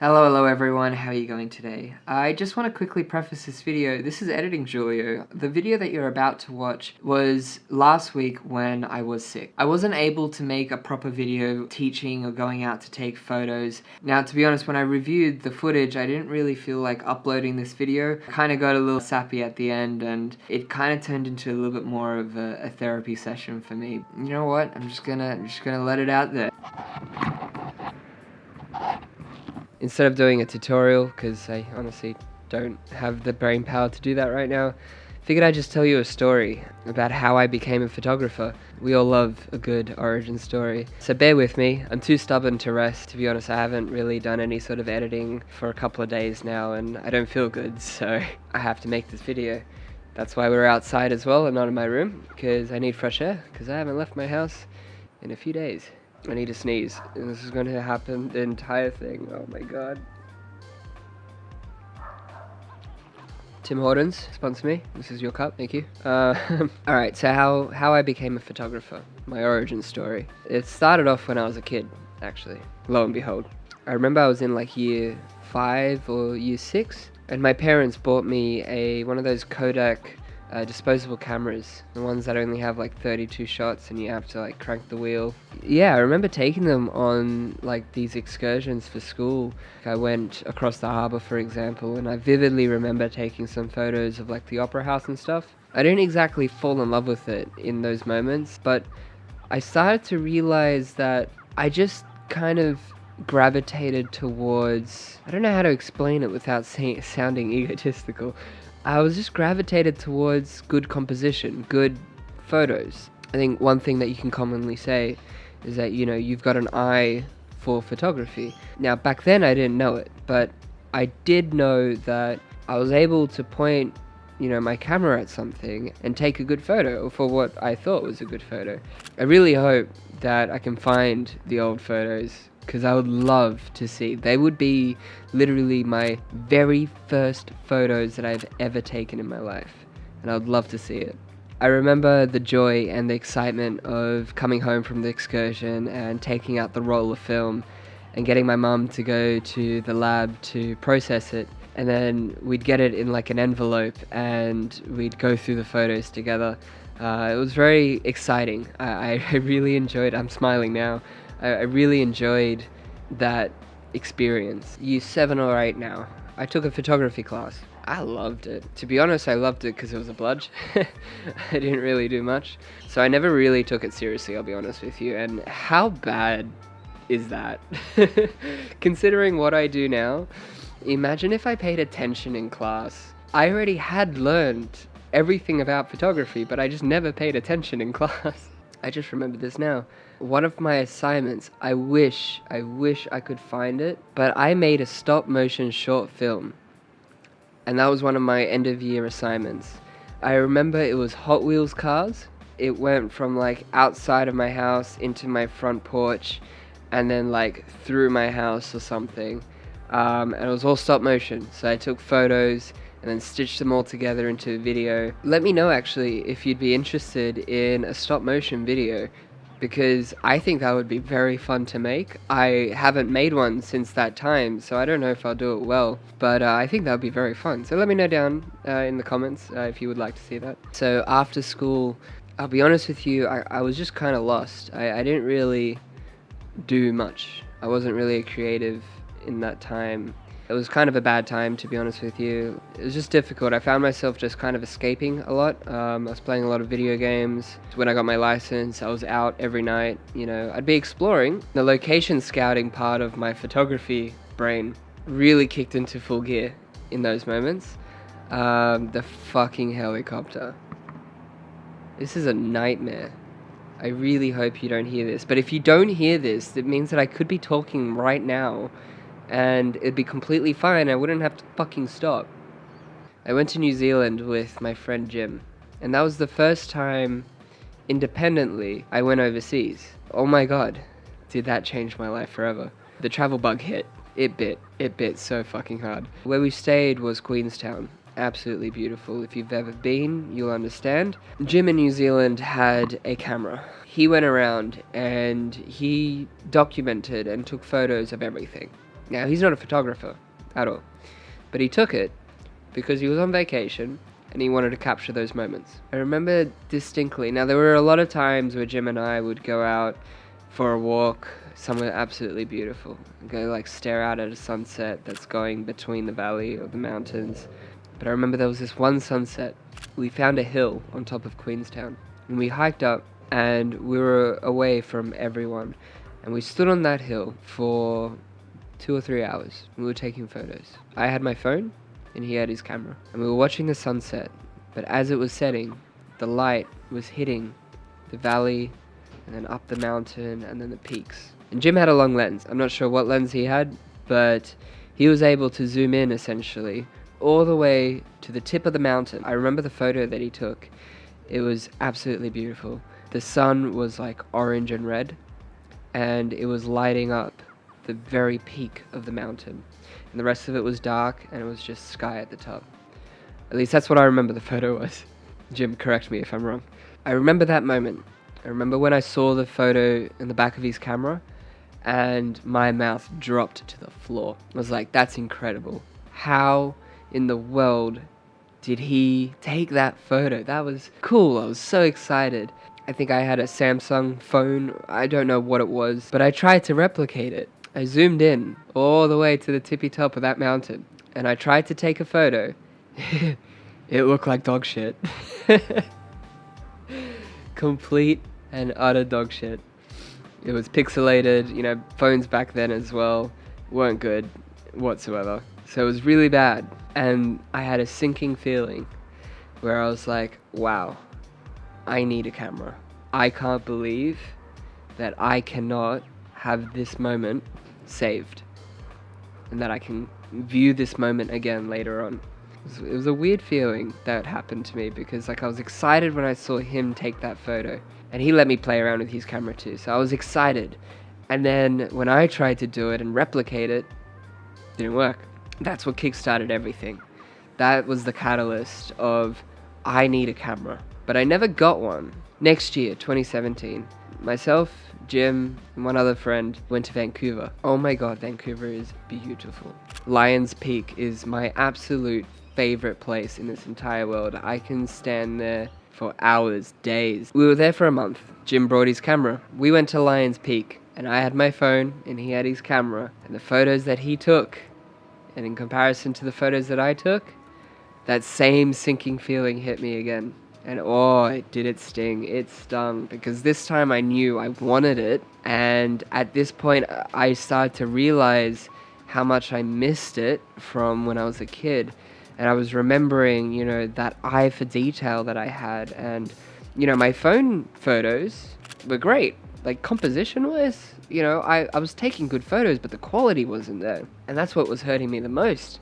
Hello everyone, how are you going today? I just want to quickly preface this video. This is Editing Julio. The video that you're about to watch was last week when I was sick. I wasn't able to make a proper video teaching or going out to take photos. Now, to be honest, when I reviewed the footage, I didn't really feel like uploading this video. I kind of got a little sappy at the end and it kind of turned into a little bit more of a therapy session for me. You know what? I'm just gonna let it out there. Instead of doing a tutorial, because I honestly don't have the brain power to do that right now, figured I'd just tell you a story about how I became a photographer. We all love a good origin story, so bear with me. I'm too stubborn to rest. To be honest, I haven't really done any sort of editing for a couple of days now, and I don't feel good, so I have to make this video. That's why we're outside as well and not in my room, because I need fresh air, because I haven't left my house in a few days. I need to sneeze, and this is going to happen the entire thing. Oh my god. Tim Hortons, sponsor me. This is your cup, thank you. Alright, so how I became a photographer. My origin story. It started off when I was a kid, actually. Lo and behold. I remember I was in like year 5 or year 6, and my parents bought me one of those Kodak disposable cameras, the ones that only have like 32 shots and you have to like crank the wheel. Yeah, I remember taking them on like these excursions for school. I went across the harbour, for example, and I vividly remember taking some photos of like the opera house and stuff. I didn't exactly fall in love with it in those moments, but I started to realize that I just kind of gravitated towards, I don't know how to explain it without sounding egotistical. I was just gravitated towards good composition, good photos. I think one thing that you can commonly say is that, you know, you've got an eye for photography. Now, back then I didn't know it, but I did know that I was able to point, you know, my camera at something and take a good photo for what I thought was a good photo. I really hope that I can find the old photos, because I would love to see. They would be literally my very first photos that I've ever taken in my life, and I would love to see it. I remember the joy and the excitement of coming home from the excursion and taking out the roll of film and getting my mum to go to the lab to process it, and then we'd get it in like an envelope and we'd go through the photos together. It was very exciting. I really enjoyed, I'm smiling now, I really enjoyed that experience. Year 7 or 8 now. I took a photography class. I loved it. To be honest, I loved it because it was a bludge. I didn't really do much. So I never really took it seriously, I'll be honest with you. And how bad is that? Considering what I do now, imagine if I paid attention in class. I already had learned everything about photography, but I just never paid attention in class. I just remember this now. One of my assignments, I wish I could find it, but I made a stop motion short film. And that was one of my end of year assignments. I remember it was Hot Wheels cars. It went from like outside of my house into my front porch and then like through my house or something. And it was all stop motion. So I took photos and then stitched them all together into a video. Let me know actually if you'd be interested in a stop motion video, because I think that would be very fun to make. I haven't made one since that time, so I don't know if I'll do it well, but I think that would be very fun. So let me know down in the comments if you would like to see that. So after school, I'll be honest with you, I was just kind of lost. I didn't really do much. I wasn't really a creative in that time. It was kind of a bad time, to be honest with you. It was just difficult. I found myself just kind of escaping a lot. I was playing a lot of video games. When I got my license, I was out every night. You know, I'd be exploring. The location scouting part of my photography brain really kicked into full gear in those moments. The fucking helicopter. This is a nightmare. I really hope you don't hear this. But if you don't hear this, it means that I could be talking right now and it'd be completely fine. I wouldn't have to fucking stop. I went to New Zealand with my friend Jim, and that was the first time independently I went overseas. Oh my god, did that change my life forever. The travel bug hit. It bit so fucking hard. Where we stayed was Queenstown. Absolutely beautiful. If you've ever been, you'll understand. Jim in New Zealand had a camera. He went around and he documented and took photos of everything. Now, he's not a photographer at all, but he took it because he was on vacation and he wanted to capture those moments. I remember distinctly. Now, there were a lot of times where Jim and I would go out for a walk somewhere absolutely beautiful, go like stare out at a sunset that's going between the valley or the mountains. But I remember there was this one sunset. We found a hill on top of Queenstown, and we hiked up, and we were away from everyone, and we stood on that hill for 2 or 3 hours. We were taking photos. I had my phone and he had his camera, and we were watching the sunset. But as it was setting, the light was hitting the valley and then up the mountain and then the peaks. And Jim had a long lens. I'm not sure what lens he had, but he was able to zoom in essentially all the way to the tip of the mountain. I remember the photo that he took. It was absolutely beautiful. The sun was like orange and red, and it was lighting up the very peak of the mountain, and the rest of it was dark, and it was just sky at the top. At least that's what I remember the photo was. Jim, correct me if I'm wrong. I remember that moment. I remember when I saw the photo in the back of his camera, and my mouth dropped to the floor. I was like, that's incredible. How in the world did he take that photo? That was cool. I was so excited. I think I had a Samsung phone. I don't know what it was, but I tried to replicate it. I zoomed in all the way to the tippy top of that mountain, and I tried to take a photo. It looked like dog shit. Complete and utter dog shit. It was pixelated, phones back then as well weren't good whatsoever. So it was really bad, and I had a sinking feeling where I was like, wow, I need a camera. I can't believe that I cannot have this moment saved, and that I can view this moment again later on. It was a weird feeling that happened to me, because I was excited when I saw him take that photo, and he let me play around with his camera too, so I was excited. And then when I tried to do it and replicate it, it didn't work. That's what kickstarted everything. That was the catalyst of, I need a camera. But I never got one. Next year, 2017, myself, Jim, and one other friend went to Vancouver. Oh my god, Vancouver is beautiful. Lions Peak is my absolute favorite place in this entire world. I can stand there for hours, days. We were there for a month. Jim brought his camera. We went to Lions Peak, and I had my phone, and he had his camera. And the photos that he took, and in comparison to the photos that I took, that same sinking feeling hit me again. And did it sting. It stung, because this time I knew I wanted it, and at this point I started to realize how much I missed it from when I was a kid. And I was remembering, that eye for detail that I had, and my phone photos were great, like composition-wise. I was taking good photos, but the quality wasn't there, and that's what was hurting me the most.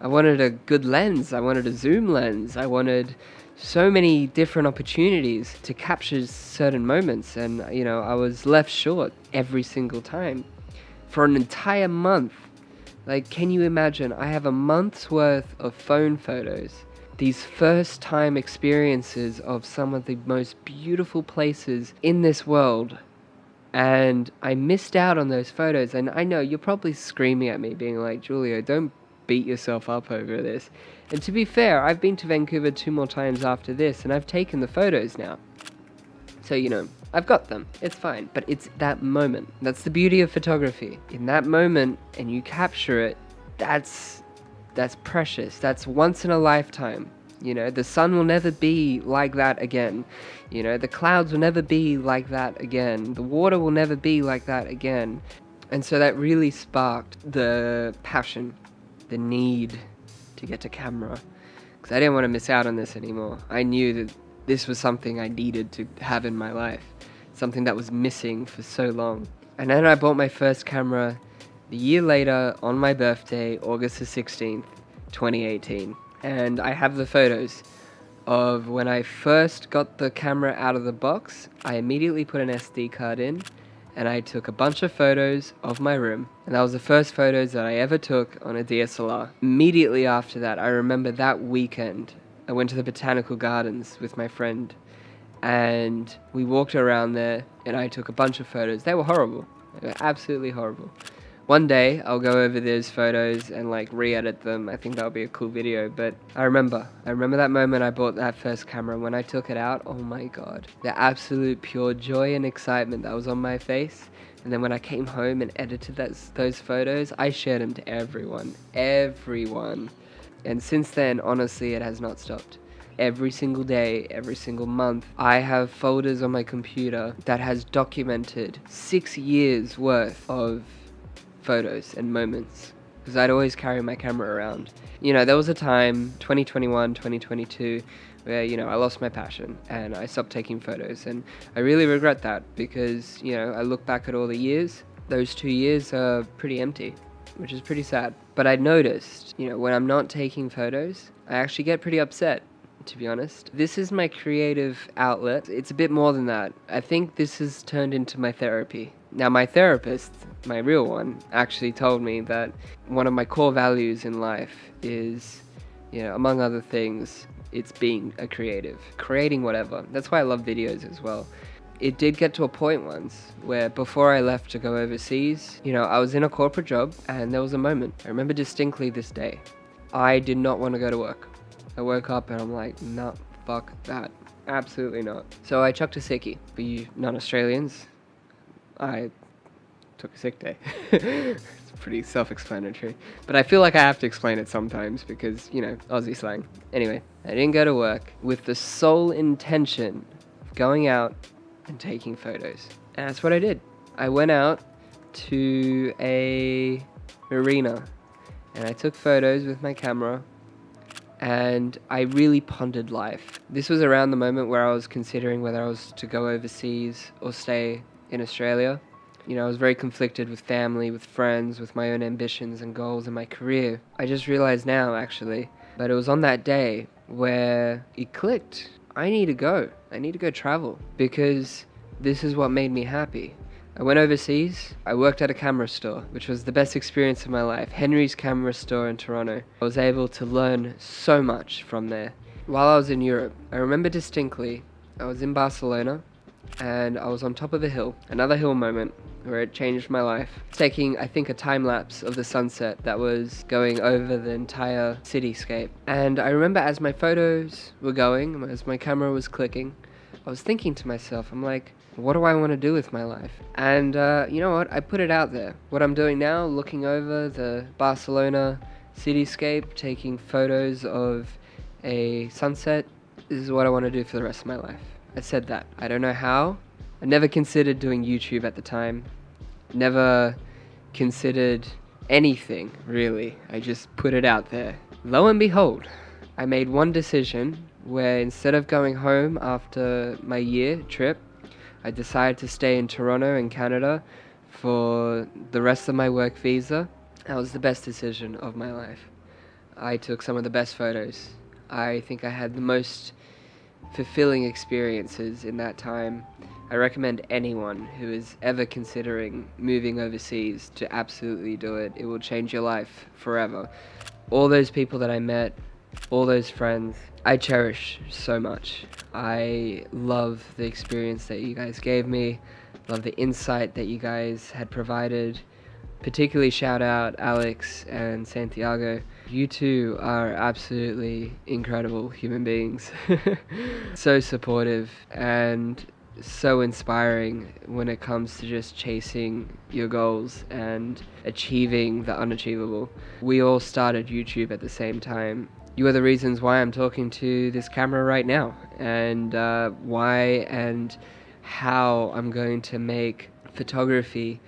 I wanted a good lens, I wanted a zoom lens, I wanted so many different opportunities to capture certain moments, and I was left short every single time for an entire month. Like, can you imagine? I have a month's worth of phone photos, these first time experiences of some of the most beautiful places in this world, and I missed out on those photos. And I know you're probably screaming at me being like, Julio, don't beat yourself up over this. And to be fair, I've been to Vancouver 2 more times after this, and I've taken the photos now. So, I've got them. It's fine. But it's that moment. That's the beauty of photography. In that moment, and you capture it, that's precious. That's once in a lifetime. The sun will never be like that again. The clouds will never be like that again. The water will never be like that again. And so that really sparked the passion, the need to get a camera, because I didn't want to miss out on this anymore. I knew that this was something I needed to have in my life, something that was missing for so long. And then I bought my first camera a year later on my birthday, August the 16th, 2018. And I have the photos of when I first got the camera out of the box. I immediately put an SD card in, and I took a bunch of photos of my room, and that was the first photos that I ever took on a DSLR. Immediately after that, I remember that weekend, I went to the botanical gardens with my friend, and we walked around there, and I took a bunch of photos. They were horrible. They were absolutely horrible. One day I'll go over those photos and like re-edit them. I think that'll be a cool video. But I remember that moment I bought that first camera. When I took it out, oh my god, the absolute pure joy and excitement that was on my face. And then when I came home and edited those photos, I shared them to everyone. And since then, honestly, it has not stopped. Every single day, every single month, I have folders on my computer that has documented 6 years worth of photos and moments, because I'd always carry my camera around. You know, there was a time, 2021, 2022, where, you know, I lost my passion and I stopped taking photos, and I really regret that because, you know, I look back at all the years, those 2 years are pretty empty, which is pretty sad. But I noticed, you know, when I'm not taking photos, I actually get pretty upset, to be honest. This is my creative outlet. It's a bit more than that. I think this has turned into my therapy. Now, my therapist, my real one, actually told me that one of my core values in life is, you know, among other things, it's being a creative, creating whatever. That's why I love videos as well. It did get to a point once where before I left to go overseas, you know, I was in a corporate job and there was a moment. I remember distinctly this day. I did not want to go to work. I woke up and I'm like, nah, fuck that. Absolutely not. So I chucked a sickie. For you non-Australians, I took a sick day. It's pretty self-explanatory. But I feel like I have to explain it sometimes because, you know, Aussie slang. Anyway, I didn't go to work with the sole intention of going out and taking photos. And that's what I did. I went out to a marina and I took photos with my camera. And I really pondered life. This was around the moment where I was considering whether I was to go overseas or stay in Australia. You know, I was very conflicted with family, with friends, with my own ambitions and goals in my career. I just realized now, actually, but it was on that day where it clicked. I need to go. I need to go travel because this is what made me happy. I went overseas. I worked at a camera store, which was the best experience of my life. Henry's Camera Store in Toronto. I was able to learn so much from there. While I was in Europe, I remember distinctly, I was in Barcelona and I was on top of a hill, another hill moment where it changed my life. Taking, I think, a time lapse of the sunset that was going over the entire cityscape. And I remember as my photos were going, as my camera was clicking, I was thinking to myself, I'm like, what do I want to do with my life? And you know what? I put it out there. What I'm doing now, looking over the Barcelona cityscape, taking photos of a sunset, this is what I want to do for the rest of my life. I said that. I don't know how. I never considered doing YouTube at the time. Never considered anything, really. I just put it out there. Lo and behold, I made one decision where instead of going home after my year trip, I decided to stay in Toronto in Canada for the rest of my work visa. That was the best decision of my life. I took some of the best photos. I think I had the most fulfilling experiences in that time. I recommend anyone who is ever considering moving overseas to absolutely do it. It will change your life forever. All those people that I met, all those friends, I cherish so much. I love the experience that you guys gave me, love the insight that you guys had provided. Particularly shout out Alex and Santiago. You two are absolutely incredible human beings. So supportive and so inspiring when it comes to just chasing your goals and achieving the unachievable. We all started YouTube at the same time. You are the reasons why I'm talking to this camera right now, and why and how I'm going to make photography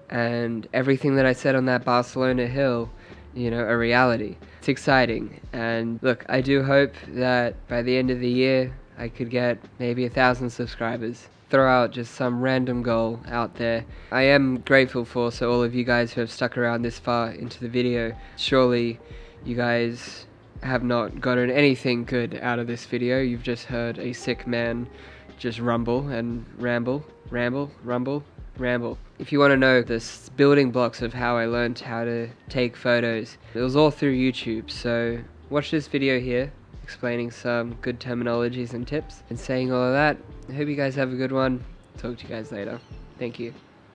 and everything that I said on that Barcelona hill, you know, a reality. It's exciting, and look, I do hope that by the end of the year I could get maybe 1,000 subscribers. Throw out just some random goal out there. I am grateful for all of you guys who have stuck around this far into the video. Surely you guys have not gotten anything good out of this video. You've just heard a sick man just rumble and ramble. If you want to know the building blocks of how I learned how to take photos, it was all through YouTube. So watch this video here explaining some good terminologies and tips and saying all of that. I hope you guys have a good one. Talk to you guys later. Thank you.